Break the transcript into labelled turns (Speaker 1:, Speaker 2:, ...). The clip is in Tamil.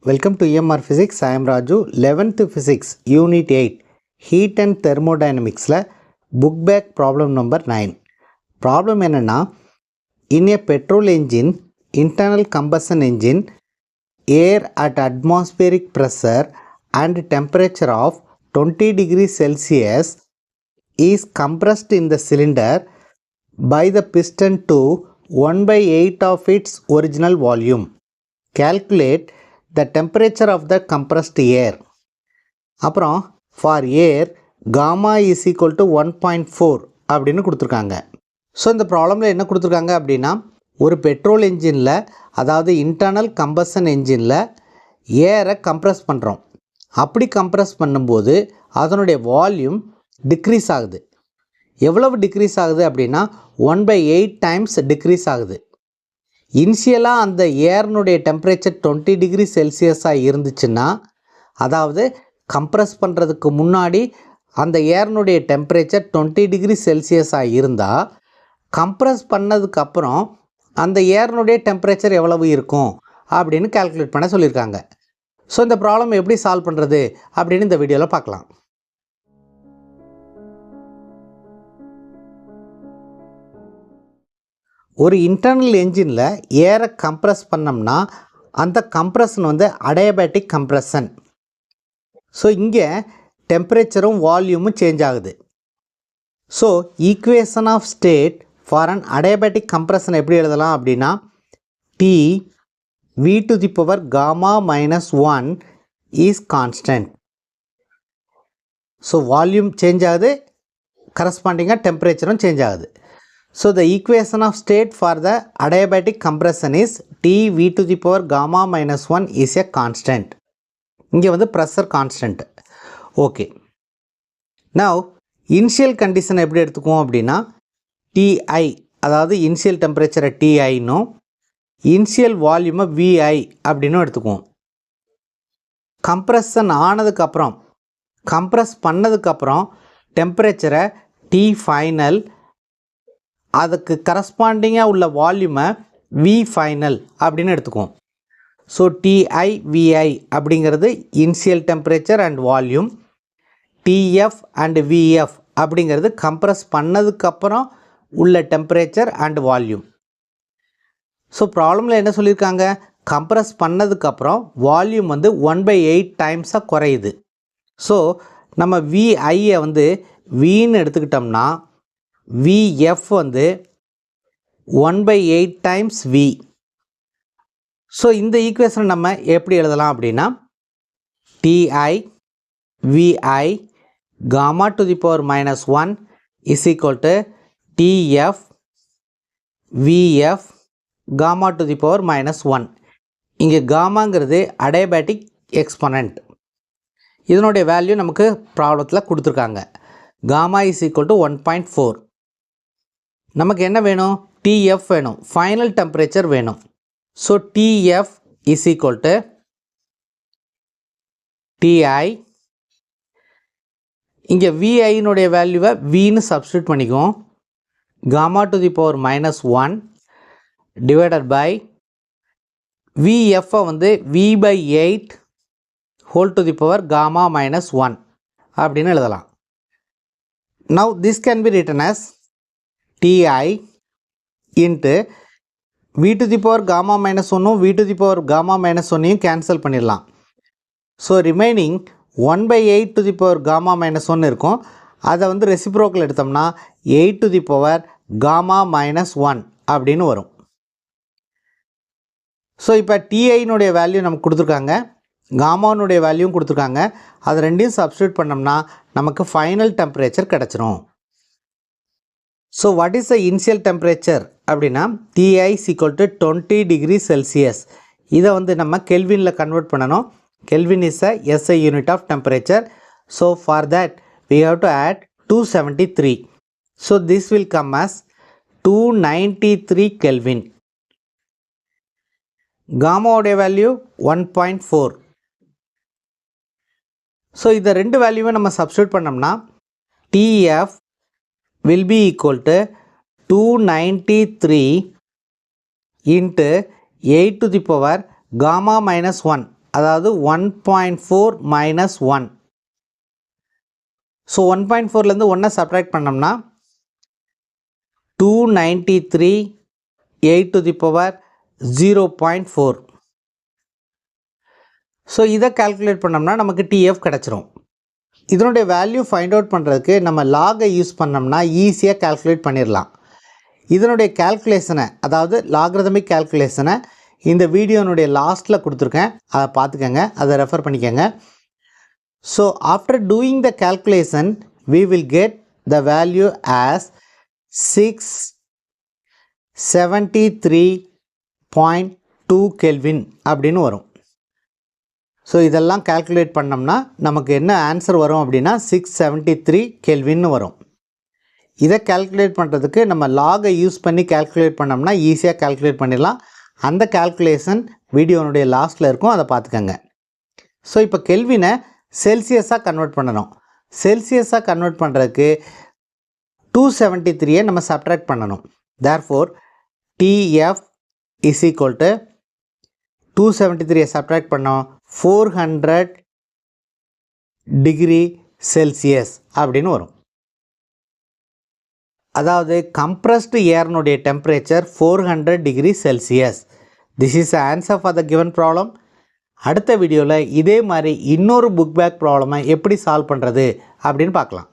Speaker 1: Welcome to EMR Physics. I am Raju. 11th Physics, Unit 8, Heat and Thermodynamics, book back problem number 9. Problem என்னன்னா, in a petrol engine, internal combustion engine, air at atmospheric pressure and temperature of 20 degrees Celsius is compressed in the cylinder by the piston to 1/8 of its original volume. Calculate the temperature of the compressed air. அப்புறம் for air gamma is equal to 1.4 அப்படின்னு கொடுத்துருக்காங்க. ஸோ இந்த ப்ராப்ளமில் என்ன கொடுத்துருக்காங்க அப்படின்னா, ஒரு பெட்ரோல் என்ஜினில், அதாவது இன்டர்னல் கம்பஷன் என்ஜினில் ஏரை கம்ப்ரஸ் பண்ணுறோம். அப்படி கம்ப்ரஸ் பண்ணும்போது அதனுடைய வால்யூம் டிக்ரீஸ் ஆகுது. எவ்வளவு டிக்ரீஸ் ஆகுது அப்படின்னா 1/8 டைம்ஸ் டிக்ரீஸ் ஆகுது. இனிஷியலாக அந்த ஏர்னுடைய டெம்பரேச்சர் 20 டிகிரி செல்சியஸாக இருந்துச்சுன்னா, அதாவது கம்ப்ரஸ் பண்ணுறதுக்கு முன்னாடி அந்த ஏர்னுடைய டெம்பரேச்சர் 20 டிகிரி செல்சியஸாக இருந்தால், கம்ப்ரஸ் பண்ணதுக்கப்புறம் அந்த ஏர்னுடைய டெம்பரேச்சர் எவ்வளவு இருக்கும் அப்படின்னு கால்குலேட் பண்ண சொல்லியிருக்காங்க. ஸோ இந்த ப்ராப்ளம் எப்படி சால்வ் பண்ணுறது அப்படின்னு இந்த வீடியோவில் பார்க்கலாம். ஒரு இன்டர்னல் என்ஜினில் ஏரை கம்ப்ரஸ் பண்ணோம்னா அந்த கம்ப்ரஷன் அடியாபேட்டிக் கம்ப்ரஷன். ஸோ இங்கே டெம்பரேச்சரும் வால்யூமும் சேஞ்ச் ஆகுது. So equation of state for an adiabatic compression எப்படி எழுதலாம் அப்படின்னா, T v⁻⁻1 is constant. So volume change ஆகுது, கரஸ்பாண்டிங்காக டெம்பரேச்சரும் சேஞ்ச் ஆகுது. So the equation of state for the adiabatic compression is T v⁻⁻1 is a constant. இங்கே pressure constant. Okay. Now initial condition எப்படி எடுத்துக்குவோம் அப்படின்னா, Ti, அதாவது initial temperature Ti no, initial volume Vi அப்படின்னு எடுத்துக்குவோம். கம்ப்ரஷன் ஆனதுக்கப்புறம், கம்ப்ரஸ் பண்ணதுக்கப்புறம் டெம்பரேச்சரை T ஃபைனல், அதுக்கு கரஸ்பாண்டிங்காக உள்ள வால்யூமை வி ஃபைனல் அப்படின்னு எடுத்துக்குவோம். ஸோ டிஐவிஐ அப்படிங்கிறது initial temperature and volume, Tf and Vf அப்படிங்கிறது கம்ப்ரஸ் பண்ணதுக்கப்புறம் உள்ள டெம்பரேச்சர் அண்ட் வால்யூம். ஸோ ப்ராப்ளமில் என்ன சொல்லியிருக்காங்க, கம்ப்ரஸ் பண்ணதுக்கப்புறம் வால்யூம் 1/8 டைம்ஸாக குறையுது. ஸோ நம்ம விஐயை வின்னு எடுத்துக்கிட்டோம்னா Vf 1/8 டைம்ஸ் V. ஸோ இந்த ஈக்குவேஷனை நம்ம எப்படி எழுதலாம் அப்படின்னா, Ti Vi Γ⁻⁻1 is equal to Tf Vf Γ⁻⁻1. இங்கே காமாங்கிறது அடியாபேட்டிக் எக்ஸ்பொனன்ட். இதனுடைய வேல்யூ நமக்கு ப்ராப்ளத்தில் கொடுத்துருக்காங்க. Gamma is equal to 1.4. நமக்கு என்ன வேணும், டிஎஃப் வேணும், ஃபைனல் டெம்பரேச்சர் வேணும். So TF is equal to TI, இங்கே விஐனுடைய வேல்யூவை வின்னு சப்ஸ்டியூட் பண்ணிக்குவோம். Γ⁻⁻1 டிவைடட் பை விஎஃப்பை V/8 whole to the power Γ⁻1 அப்படின்னு எழுதலாம். Now this can be written as Ti into v⁻⁻1 v⁻⁻1 cancel பண்ணிடலாம். ஸோ ரிமைனிங் 1/8 இருக்கும். அதை ரெசிப்ரோக்கல் எடுத்தோம்னா 8⁻⁻1 அப்படின்னு வரும். ஸோ இப்போ டிஐனுடைய வேல்யூ நமக்கு கொடுத்துருக்காங்க, காமானுடைய வேல்யூவும் கொடுத்துருக்காங்க. அது ரெண்டையும் சப்ஸ்டியூட் பண்ணோம்னா நமக்கு ஃபைனல் டெம்பரேச்சர் கிடச்சிரும். So what is the initial temperature அப்படின்னா, Ti is equal to 20 degree Celsius. இதை நம்ம கெல்வினில் கன்வெர்ட் பண்ணணும். Kelvin is a SI unit of temperature. So for that we have to add 273. So this will come as 293 Kelvin. காமாவுடைய வேல்யூ 1.4. ஸோ இந்த ரெண்டு வேல்யூவை நம்ம சப்ஸ்டியூட் பண்ணோம்னா TF will be equal to 293 into 8 to the power gamma minus 1 அதாவது 1.4 minus 1. ஸோ 1.4லேருந்து 1 சப்ட்ராக்ட் பண்ணோம்னா 293 8 to the power 0.4. ஸோ இதை கால்குலேட் பண்ணோம்னா நமக்கு டிஎஃப் கிடச்சிரும். இதனுடைய வேல்யூ ஃபைண்ட் அவுட் பண்ணுறதுக்கு நம்ம லாகை யூஸ் பண்ணோம்னா ஈஸியாக கால்குலேட் பண்ணிடலாம். இதனுடைய கால்குலேஷனை, அதாவது லாகரிதமிக் கால்குலேஷனை இந்த வீடியோனுடைய லாஸ்ட்டில் கொடுத்துருக்கேன், அதை பார்த்துக்கங்க, அதை ரெஃபர் பண்ணிக்கங்க. So after doing the calculation we will get the value as 673.2 Kelvin அப்படின்னு வரும். ஸோ இதெல்லாம் கால்குலேட் பண்ணோம்னா நமக்கு என்ன ஆன்சர் வரும் அப்படின்னா 673 கெல்வின்னு வரும். இதை கால்குலேட் பண்ணுறதுக்கு நம்ம லாகை யூஸ் பண்ணி கால்குலேட் பண்ணோம்னா ஈஸியாக கால்குலேட் பண்ணிடலாம். அந்த கால்குலேஷன் வீடியோனுடைய லாஸ்ட்டில் இருக்கும், அதை பார்த்துக்கங்க. ஸோ இப்போ கெல்வினை செல்சியஸாக கன்வெர்ட் பண்ணணும். செல்சியஸாக கன்வெர்ட் பண்ணுறதுக்கு 273 நம்ம சப்ட்ராக்ட் பண்ணணும். Therefore TF is equal to 273 subtract பண்ணோம் 400 டிகிரி செல்சியஸ் அப்படின்னு வரும். அதாவது கம்ப்ரஸ்டு ஏர்னுடைய temperature 400 degree Celsius. This is answer for the given problem. அடுத்த வீடியோவில் இதே மாதிரி இன்னொரு புக் பேக் ப்ராப்ளமை எப்படி சால்வ் பண்ணுறது அப்படின்னு பார்க்கலாம்.